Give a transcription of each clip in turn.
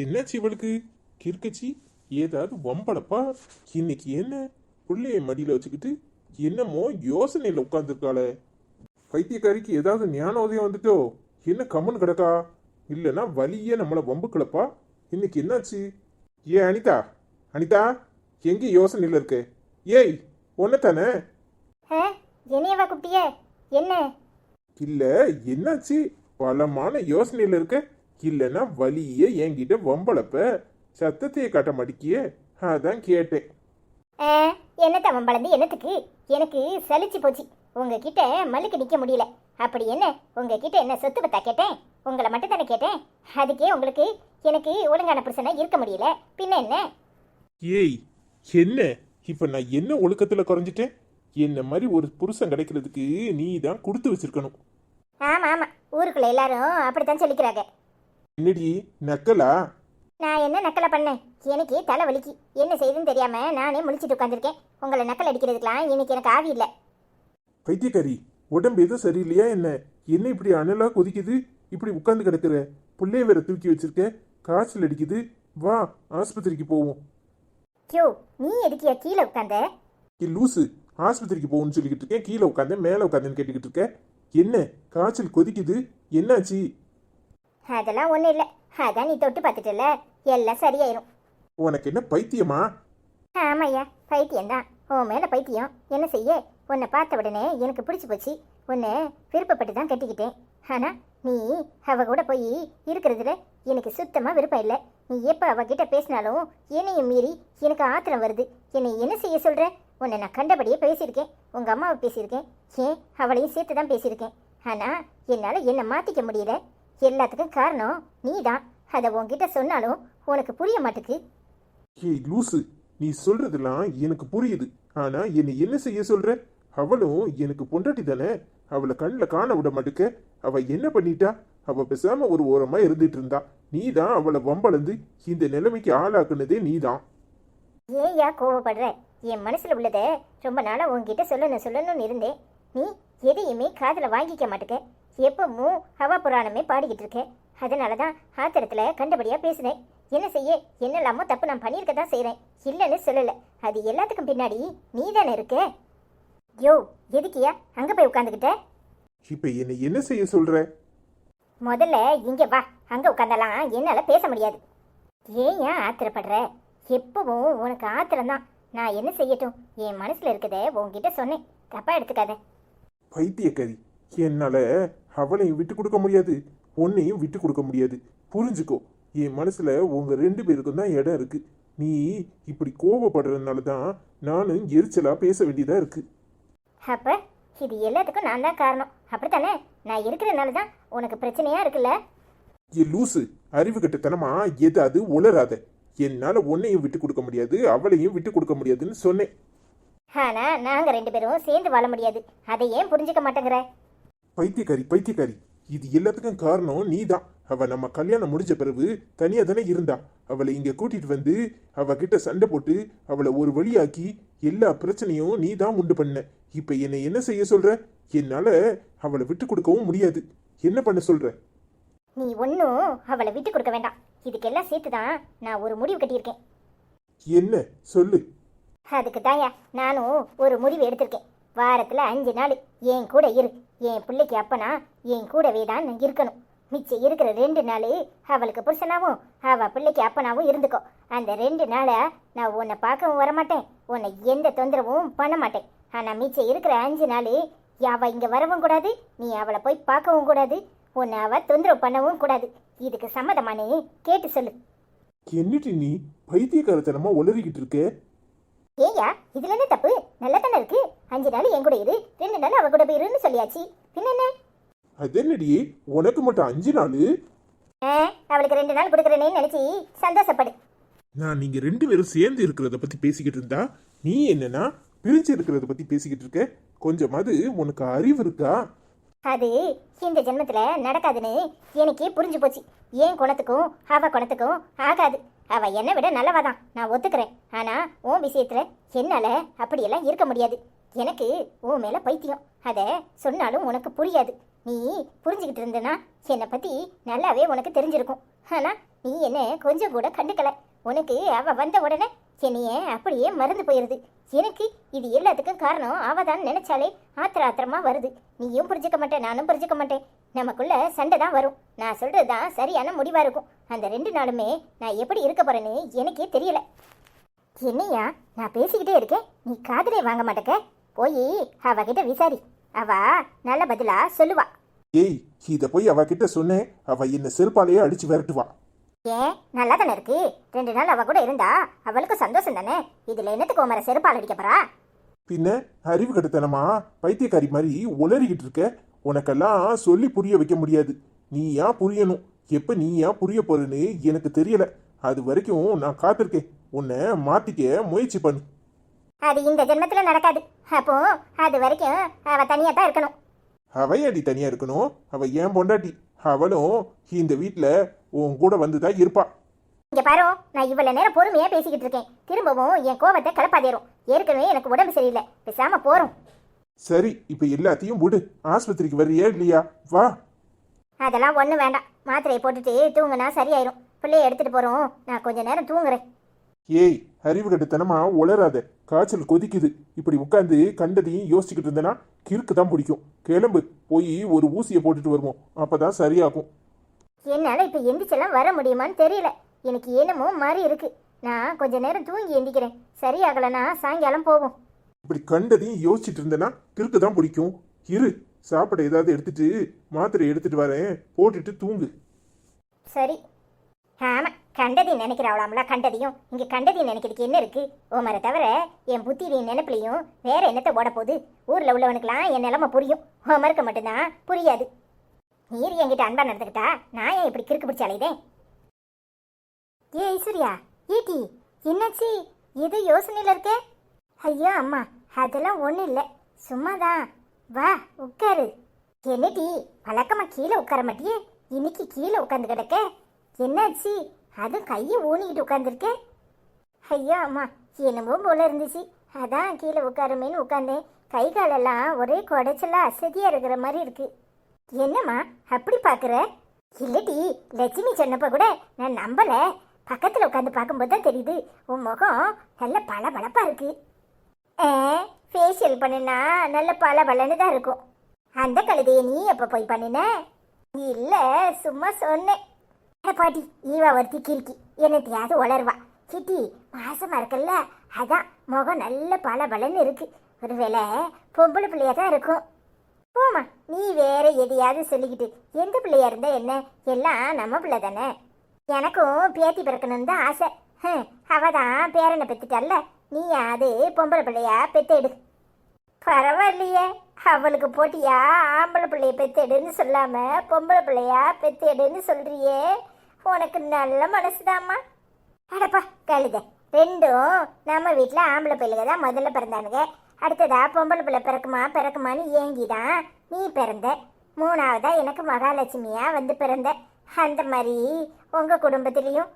என்னாச்சு இவளுக்கு? கிறுக்கச்சி ஏதாவது வம்பளப்பா? இன்னைக்கு என்ன புள்ளைய மடியில வச்சுக்கிட்டு என்னமோ யோசனையில உட்காந்துருக்காளே. பைத்தியக்காரிக்கு ஏதாவது ஞானோதயம் வந்துட்டோ? என்ன கம்மன் கிடக்கா? இல்லைன்னா வலியே நம்மளை வம்புக்களப்பா. இன்னைக்கு என்னாச்சு? ஏ அனிதா, அனிதா, எங்க யோசனையில இருக்க? ஏய், ஒன்னதானே? என்னையவா கூப்பிட்டியே? என்ன? இல்ல, என்னாச்சு? பலமான யோசனையில இருக்க. இல்லைன்னா வலியே என்கிட்ட வம்பளப்ப சத்தத்தையே காட்ட மாட்டிக்கியே, அதான் கேட்டேன். என்ன தவம் பழந்து என்னத்துக்கு? எனக்கு சலிச்சு போச்சு உங்ககிட்ட மல்லுக்கு நிக்க முடியல. அப்படி என்ன உங்ககிட்ட என்ன சொத்து பத்தா கேட்டேன்? உங்களை மட்டும் தானே கேட்டேன். அதுக்கே உங்களுக்கு எனக்கு ஒழுங்கான புருஷனா இருக்க முடியல, பின்ன என்ன? ஏய், என்ன இப்ப நான் என்ன ஒழுக்கத்துல குறைஞ்சிட்டேன்? என்ன மாதிரி ஒரு புருஷன் கிடைக்கிறதுக்கு நீ தான் கொடுத்து வச்சிருக்கணும். ஆமா ஆமா, ஊருக்குள்ள எல்லாரும் அப்படித்தான் சொல்லிக்கிறாங்க. என்னடி நக்கலா? நான் என்ன நக்கலை பண்ணேன்? எனக்கு தலை வலிக்கு, என்ன செய்யுதுன்னு தெரியாம நானே முழிச்சிட்டு உட்காந்துருக்கேன். உங்களை நக்கல் அடிக்கிறதுக்கெல்லாம் இன்னைக்கு எனக்கு ஆவி இல்லை. பைத்தியக்காரி, உடம்பு எதுவும் சரியில்லையா என்ன? என்ன இப்படி அனலா கொதிக்குது? இப்படி உட்கார்ந்து கிடக்குற? புள்ளைய வேற தூக்கி வச்சிருக்க, காய்ச்சல் அடிக்குது. வா, ஆஸ்பத்திரிக்கு போவோம். யோ, நீ எதுக்கியா கீழே உட்காந்த? லூசு, ஆஸ்பத்திரிக்கு போவோம்னு சொல்லிக்கிட்டு இருக்கேன். கீழே உட்காந்து மேலே உட்காந்துன்னு கேட்டுக்கிட்டு இருக்க. என்ன காய்ச்சல் கொதிக்குது? என்னாச்சு? அதெல்லாம் ஒன்றும் இல்லை, அதான் நீ தொட்டு பார்த்துட்டல, எல்லாம் சரியாயிரும். உனக்கு என்ன பைத்தியமா? ஆமாய்யா, பைத்தியம்தான். உன் மேலே பைத்தியம். என்ன செய்ய, உன்னை பார்த்த உடனே எனக்கு பிடிச்சி போச்சு. உன்னை விருப்பப்பட்டு தான் கட்டிக்கிட்டேன். ஆனால் நீ அவ கூட போய் இருக்கிறதுல எனக்கு சுத்தமாக விருப்பம் இல்லை. நீ எப்போ அவகிட்ட பேசினாலும் என்னையும் மீறி எனக்கு ஆத்திரம் வருது. என்னை என்ன செய்ய சொல்கிற? உன்னை நான் கண்டபடியே பேசியிருக்கேன், உங்கள் அம்மாவை பேசியிருக்கேன், ஏன் அவளையும் சேர்த்து தான் பேசியிருக்கேன். ஆனால் என்னால் என்னை மாற்றிக்க முடியல. எல்லாத்துக்கும் காரணம் நீ தான். அதை உன்கிட்ட சொன்னாலும் உனக்கு புரிய மாட்டுக்கு. ஏய் லூசு, நீ சொல்றதெல்லாம் எனக்கு புரியுது. ஆனா என்னை என்ன செய்ய சொல்ற? அவளும் எனக்கு பொண்டாட்டி தானே. அவளை கண்ணில் காண விட மாட்டுக்க. அவ என்ன பண்ணிட்டா? அவ பேசாம ஒரு ஓரமா இருந்துட்டு இருந்தா. நீ தான் அவளை வம்பளந்து இந்த நிலைமைக்கு ஆளாக்குனதே நீ தான். ஏயா கோவப்படுற? என் மனசுல உள்ளதை ரொம்ப நாளா உன்கிட்ட சொல்லணும்னு இருந்தேன். நீ எதையுமே காதுல வாங்கிக்க மாட்டுக்க. எப்பவும் ஹவா புராணமே பாடிக்கிட்டு இருக்கேன். அதனால தான் ஆத்திரத்துல கண்டபடியா பேசுனேன். என்ன செய்ய, என்னெல்லாமோ தப்பு நான் பண்ணியிருக்க தான் செய்கிறேன், இல்லைன்னு சொல்லலை. அது எல்லாத்துக்கும் பின்னாடி நீ தானே இருக்க. யோ, எதுக்கியா அங்கே போய் உட்காந்துக்கிட்ட? இப்போ என்னை என்ன செய்ய சொல்ற? முதல்ல இங்கே வா. அங்கே உட்காந்தலாம் என்னால் பேச முடியாது. ஏன் ஆத்திரப்படுற? எப்பவும் உனக்கு ஆத்திரம்தான். நான் என்ன செய்யட்டும்? என் மனசில் இருக்கதே உன்கிட்ட சொன்னேன், தப்பா எடுத்துக்காத. பைத்தியக்காரி, என்னால அவளையும் விட்டு கொடுக்க முடியாது, உன்னையும் விட்டு கொடுக்க முடியாது. புரிஞ்சுக்கோ, என் மனசுல உங்க ரெண்டு பேருக்கும் தான் இடம் இருக்கு. நீ இப்படி கோபப்படுறதுனால தான் நானும் எரிச்சலா பேச வேண்டியதா இருக்கு. அப்ப இது எல்லாத்துக்கும் நான் தான் காரணம், அப்படித்தானே? நான் இருக்கிறதுனால தான் உனக்கு பிரச்சனையா இருக்குல்ல? ஏ லூசு, அறிவு கட்டத்தனமா ஏதாவது உளராத. என்னால உன்னையும் விட்டு கொடுக்க முடியாது, அவளையும் விட்டு கொடுக்க முடியாதுன்னு சொன்னேன். ஆனா நாங்க ரெண்டு பேரும் சேர்ந்து வாழ முடியாது. அதை ஏன் புரிஞ்சுக்க மாட்டேங்கிற? பைத்தியக்காரி, பைத்தியக்காரி, இது எல்லாத்துக்கும் காரணம் நீ தான். அவ நம்ம கல்யாணம் முடிஞ்ச பிறகு தனியா தானே இருந்தா. அவளை இங்க கூட்டிட்டு வந்து அவகிட்ட சண்டை போட்டு அவளை ஒரு வழியாக்கி எல்லா பிரச்சனையும் நீ தான் உண்டு பண்ண. இப்ப என்னை என்ன செய்ய சொல்ற? என்னால அவளை விட்டு கொடுக்கவும் முடியாது. என்ன பண்ண சொல்ற? நீ ஒன்னும் அவளை விட்டு கொடுக்க வேண்டாம். இதுக்கெல்லாம் சேர்த்துதான் நான் ஒரு முடிவு கட்டியிருக்கேன். என்ன சொல்லு? அதுக்கு தாயா நானும் ஒரு முடிவு எடுத்திருக்கேன். வாரத்துல 5 நாள் என் கூட இரு. என் பிள்ளைக்கு அப்பனா என் கூடவே தான் இருக்கணும். மிச்சம் இருக்கிற 2 நாள் அவளுக்கு புருஷனாவும் அவ பிள்ளைக்கு அப்பனாவும் இருந்துக்கோ. அந்த 2 நாளை நான் உன்னை பார்க்கவும் வரமாட்டேன், உன்னை எந்த தொந்தரவும் பண்ண மாட்டேன். ஆனால் மிச்சம் இருக்கிற 5 நாள் அவ இங்கே வரவும் கூடாது, நீ அவளை போய் பார்க்கவும் கூடாது, உன்னை அவ தொந்தரவு பண்ணவும் கூடாது. இதுக்கு சம்மதமானே கேட்டு சொல்லு. என்னட்டு நீ பைத்தியக்காரத்தனமா உளறிக்கிட்டு இருக்க? ஏயா இதுல என்ன தப்பு? நல்லா தானே இருக்கு. 5 நாள் என் கூட இரு, 2 நாள் அவ கூட போயிருன்னு சொல்லியாச்சு, பின்ன என்ன? அதென்னடியே, உனக்கு மட்டும் 5 நாள்? அவளுக்கு 2 நாள் கொடுக்குறேன்னு நினைச்சி சந்தோஷப்படு. நான் நீங்க 2 பேரும் சேர்ந்து இருக்கிறத பத்தி பேசிக்கிட்டு இருந்தா, நீ என்னன்னா பிரிஞ்சு இருக்கிறத பத்தி பேசிக்கிட்டு இருக்க. கொஞ்சமாவது உனக்கு அறிவு இருக்கா? அது இந்த ஜென்மத்துல நடக்காதுன்னு எனக்கே புரிஞ்சு போச்சு. ஏன் குணத்துக்கும் அவ குணத்துக்கும் ஆகாது. அவ என்னை விட நல்லவாதான், நான் ஒத்துக்கிறேன். ஆனா உன் விஷயத்துல என்னால அப்படியெல்லாம் இருக்க முடியாது. எனக்கு உன் மேல பைத்தியம். அதை சொன்னாலும் உனக்கு புரியாது. நீ புரிஞ்சுக்கிட்டு இருந்தனா என்னை பத்தி நல்லாவே உனக்கு தெரிஞ்சிருக்கும். ஆனா நீ என்ன கொஞ்சம் கூட கண்டுக்கல. உனக்கு அவ வந்த உடனே என்னைய அப்படியே மறந்து போயிருது. எனக்கு இது எல்லாத்துக்கும் காரணம் அவ தான் நினைச்சாலே ஆத்திரமா வருது. நீயும் புரிஞ்சுக்க மாட்டேன், நானும் புரிஞ்சுக்க மாட்டேன். நமக்குள்ள சண்டை தான் வரும். நான் சொல்றது தான் சரியான முடிவா இருக்கும். அந்த 2 நாளுமே நான் எப்படி இருக்க போறேன்னு எனக்கே தெரியல. என்னையா நான் பேசிக்கிட்டே இருக்கேன், நீ காதுலே வாங்க மாட்டேக்க? போய் அவகிட்ட விசாரி, அவ நல்ல பதிலா சொல்லுவா. ஏய், இத போய் அவகிட்ட சொன்னேன், அவ என்ன செருப்பாலேயே அடிச்சு விரட்டுவா. ஏன் நல்லா தானே இருக்கு? 2 நாள் அவ கூட இருந்தா அவளுக்கு சந்தோஷம் தானே. இதுல என்னத்துக்கு உமர செருப்பால் அடிக்க போறா? பின்ன அறிவு கெடுத்தனமா பைத்தியக்காரி மாதிரி உளறிக்கிட்டு இருக்க. உனக்கெல்லாம் சொல்லி புரிய வைக்க முடியாது. நீ ஏன் புரியணும். எப்ப நீ ஏன் புரிய போறேன்னு எனக்கு தெரியல. அது வரைக்கும் நான் காத்திருக்கேன். உன்னை மாத்திக்க முயற்சி பண்ணு. அது இந்த ஜென்மத்துல நடக்காது. அப்போ அது வரைக்கும் அவ தனியா தான் இருக்கணும். அவ ஏடி தனியா இருக்கணும்? அவ ஏன் பொண்டாட்டி. அவளும் இந்த வீட்டுல உன் கூட வந்துதான் இருப்பா. இங்க பாரு, நான் இவ்வளவு நேரம் பொறுமையா பேசிக்கிட்டு இருக்கேன். திரும்பவும் என் கோபத்தை கிளப்பாதேரும். ஏற்கனவே எனக்கு உடம்பு சரியில்லை, பேசாம போறோம். சரி, இப்ப எல்லாத்தையும் விடு. ஆஸ்பத்திரிக்கு வர்றியா இல்லையா? வா. அதெல்லாம் ஒண்ணும் வேண்டாம். மாத்திரையை போட்டுட்டு தூங்குனா சரியாயிரும். பிள்ளைய எடுத்துட்டு போறோம், நான் கொஞ்ச நேரம் தூங்குறேன். ஏய், அறிவு கட்டுத்தனமா உளராத. காய்ச்சல் கொதிக்குது. இப்படி உட்காந்து கண்டதையும் யோசிச்சுக்கிட்டு இருந்தேன்னா கிறுக்கு தான் பிடிக்கும். கிளம்பு, போய் ஒரு ஊசியை போட்டுட்டு வருவோம். அப்பதான் சரியாகும். என்னால இப்ப எந்திரிச்செல்லாம் வர முடியுமான்னு தெரியல. எனக்கு என்னமோ மாதிரி இருக்கு. நான் கொஞ்ச நேரம் தூங்கி எந்திக்கிறேன். சரியாகலன்னா சாயங்காலம் போவோம். இப்படி கண்டதையும் யோசிச்சுட்டு இருந்தேன்னா கிறுக்கு தான் பிடிக்கும். இரு, சாப்பிட ஏதாவது எடுத்துட்டு மாத்திரை எடுத்துட்டு வரேன், போட்டுட்டு தூங்கு. சரி. ஆமா, கண்டதையும் நினைக்கிறாவளாம்ல. கண்டதையும் இங்க கண்டதையும் நினைக்கிறதுக்கு என்ன இருக்கு? ஓமரை தவிர என் புத்தியிலையும் நினைப்புலையும் வேற என்னத்தை ஓட போகுது? ஊர்ல உள்ளவனுக்கெல்லாம் என் நிலைமை புரியும். ஓமருக்கு மட்டும்தான் புரியாது. நீர் என்கிட்ட அன்பா நடந்துக்கிட்டா நான் ஏன் இப்படி கிறுக்கு பிடிச்சி அலையுதேன்? ஏ ஐஸ்வர்யா, ஏடி என்னாச்சு? எது யோசனையில இருக்க? ஐயோ அம்மா, அதெல்லாம் ஒன்றும் இல்லை, சும்மாதான். வா உட்காரு. என்னடி வழக்கமா கீழே உட்கார மாட்டியே, இன்னைக்கு கீழே உட்காந்து கிடக்க? என்னாச்சு? அதுவும் கையை ஊனிக்கிட்டு உட்காந்துருக்க? ஐயோ அம்மா, என்னமோ போல இருந்துச்சு, அதான் கீழே உட்காருமேன்னு உட்காந்தேன். கை காலெல்லாம் ஒரே குடைச்சலா அசதியா இருக்கிற மாதிரி இருக்கு. என்னம்மா அப்படி பாக்குற? இல்லடி, லட்சுமி சொன்னப்ப கூட நான் நம்பல. பக்கத்துல உட்காந்து பார்க்கும்போது தான் தெரியுது உன் முகம் நல்ல பளபளப்பா இருக்கு. ஃபேஷியல் பண்ணினா நல்ல பளபளன்னு தான் இருக்கும். அந்த கழுதையை நீ எப்ப போய் பண்ணின? இல்ல, சும்மா சொன்னேன். பாட்டி ஈவா ஒருத்தி கிறுக்கி என்னத்தையாவது உளருவா. சிட்டி மாசமா இருக்கல்ல, அதான் முகம் நல்ல பளபளன்னு இருக்கு. ஒருவேளை பொம்பளை பிள்ளையா தான் இருக்கும். போமா, நீ வேற எதையாவது சொல்லிக்கிட்டு. எந்த பிள்ளையா இருந்தா என்ன, எல்லாம் நம்ம பிள்ளை தானே. எனக்கும் பேத்தி பிறக்கணும்னு தான் ஆசை. அவதான் பேரனை பெத்துட்டால, நீ அது பொம்பளை பிள்ளையா பெத்தெடு. பரவாயில்லையே, அவளுக்கு போட்டியா ஆம்பளை பிள்ளைய பெத்தெடுன்னு சொல்லாம பொம்பளை பிள்ளையா பெத்தெடுன்னு சொல்றியே, உனக்கு நல்ல மனசுதாம்மா. அடப்பா கழுத, ரெண்டும் நம்ம வீட்டில் ஆம்பளை பிள்ளைங்க தான் முதல்ல பிறந்தானுங்க. அடுத்ததா பொம்பளை பிள்ளை பிறக்குமான்னு ஏங்கிதான் நீ பிறந்த. 3ஆவதா எனக்கு மகாலட்சுமியா வந்து பிறந்த. அந்த மாதிரி உங்க குடும்பத்திலையும்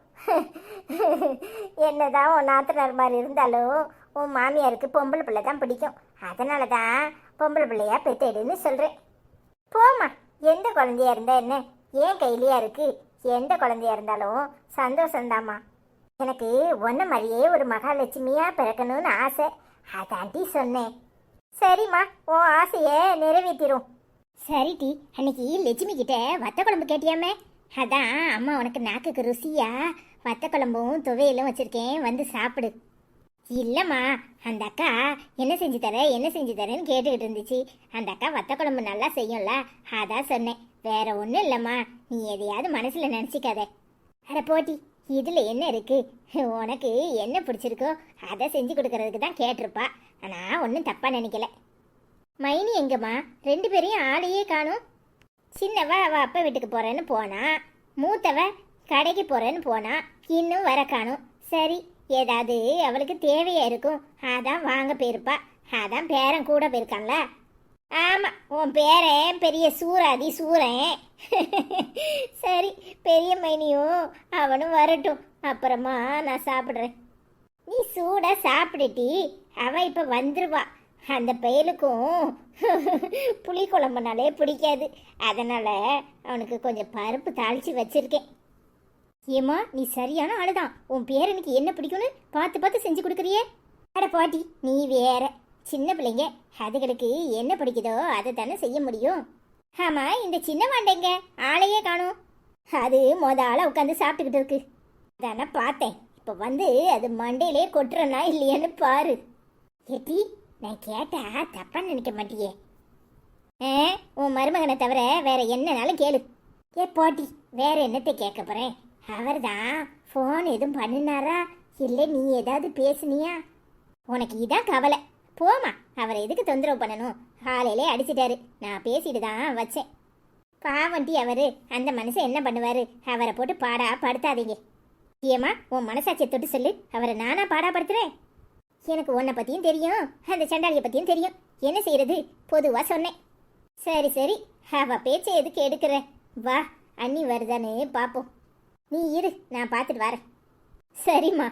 என்னதான் உன் நாத்தனார் மாதிரி இருந்தாலும் உன் மாமியாருக்கு பொம்பளை பிள்ளை தான் பிடிக்கும். அதனால தான் பொம்பளை பிள்ளையா பெத்தெடுன்னு சொல்றேன். போமா, எந்த குழந்தையா இருந்தா என்ன, ஏன் கையிலையா இருக்கு. எந்த குழந்தையா இருந்தாலும் சந்தோஷம்தாம்மா. எனக்கு ஒன்ன மாதிரியே ஒரு மகாலட்சுமியா பிறக்கணும்னு ஆசை, அதாண்டி சொன்னேன். சரிம்மா, உன் ஆசையை நிறைவேற்றிரும். சரிடி, அன்னைக்கு லட்சுமி கிட்ட வத்த குழம்பு கேட்டியாமே, அதான் அம்மா உனக்கு நாக்குக்கு ருசியா வத்த குழம்பும் துவையலும் வச்சிருக்கேன், வந்து சாப்பிடு. இல்லைம்மா, அந்த அக்கா என்ன செஞ்சு தரேன்னு கேட்டுக்கிட்டு இருந்துச்சு. அந்த அக்கா வத்த குழம்பு நல்லா செய்யும்ல, அதான் சொன்னேன். வேற ஒன்றும் இல்லைம்மா, நீ எதையாவது மனசில் நினச்சிக்காத. அட போட்டி, இதில் என்ன இருக்கு? உனக்கு என்ன பிடிச்சிருக்கோ அதை செஞ்சு கொடுக்கறதுக்கு தான் கேட்டிருப்பா. ஆனால் ஒன்றும் தப்பாக நினைக்கல. மைனி எங்கம்மா? 2 பேரையும் ஆளையே காணும். சின்னவ அவள் அப்பா வீட்டுக்கு போகிறேன்னு போனா, மூத்தவ கடைக்கு போகிறேன்னு போனா, இன்னும் வர காணும். சரி, ஏதாவது அவளுக்கு தேவையா இருக்கும், அதான் வாங்க போயிருப்பா. அதான் பேரன் கூட போயிருக்கான்ல. ஆமாம், உன் பேரன் பெரிய சூராதி சூரன். சரி, பெரிய மைனியும் அவனும் வரட்டும், அப்புறமா நான் சாப்பிட்றேன். நீ சூடாக சாப்பிடுட்டி, அவன் இப்போ வந்துருவா. அந்த பயலுக்கும் புளி குழம்புனாலே பிடிக்காது, அதனால் அவனுக்கு கொஞ்சம் பருப்பு தாளித்து வச்சிருக்கேன். ஏம்மா நீ சரியான ஆளுதான். உன் பேரனுக்கு என்ன பிடிக்கும்னு பார்த்து பார்த்து செஞ்சு கொடுக்குறியே. அட பாட்டி நீ வேற. சின்ன பிள்ளைங்க அதுகளுக்கு என்ன பிடிக்குதோ அதை தானே செய்ய முடியும். ஆமா இந்த சின்ன வாண்டைங்க ஆளையே காணும். அது ஆளா உட்காந்து சாப்பிட்டுக்கிட்டு இருக்கு. தானே பார்த்தேன். இப்போ வந்து அது மண்டையிலே கொட்டுறனா இல்லையான்னு பாரு. ஏட்டி நான் கேட்டா தப்பா நினைக்க மாட்டியே. உன் மருமகனை தவிர வேற என்னனாலும் கேளு. ஏ பாட்டி வேற என்னத்தை கேட்க போறேன். அவர் தான் ஃபோன் எதுவும் பண்ணினாரா இல்லை நீ ஏதாவது பேசுனியா? உனக்கு இதான் கவலை. போமா அவரை எதுக்கு தொந்தரவு பண்ணணும்? காலையிலே அடிச்சிட்டாரு. நான் பேசிட்டு தான் வச்சேன். பாவண்டி அவரு. அந்த மனுஷன் என்ன பண்ணுவாரு? அவரை போட்டு பாடா படுத்தாதீங்க. ஏமா உன் மனசாட்சியை தொட்டு சொல்லு. அவரை நானா பாடா படுத்துறேன்? எனக்கு உன்னை பற்றியும் தெரியும், அந்த சண்டாளியை பற்றியும் தெரியும். என்ன செய்யறது? பொதுவாக சொன்னேன். சரி சரி அவ பேச்சை எதுக்கு எடுக்கிற? வா அண்ணி வருதானே பார்ப்போம். நீ இரு நான் பார்த்துட்டு வரேன். சரிம்மா.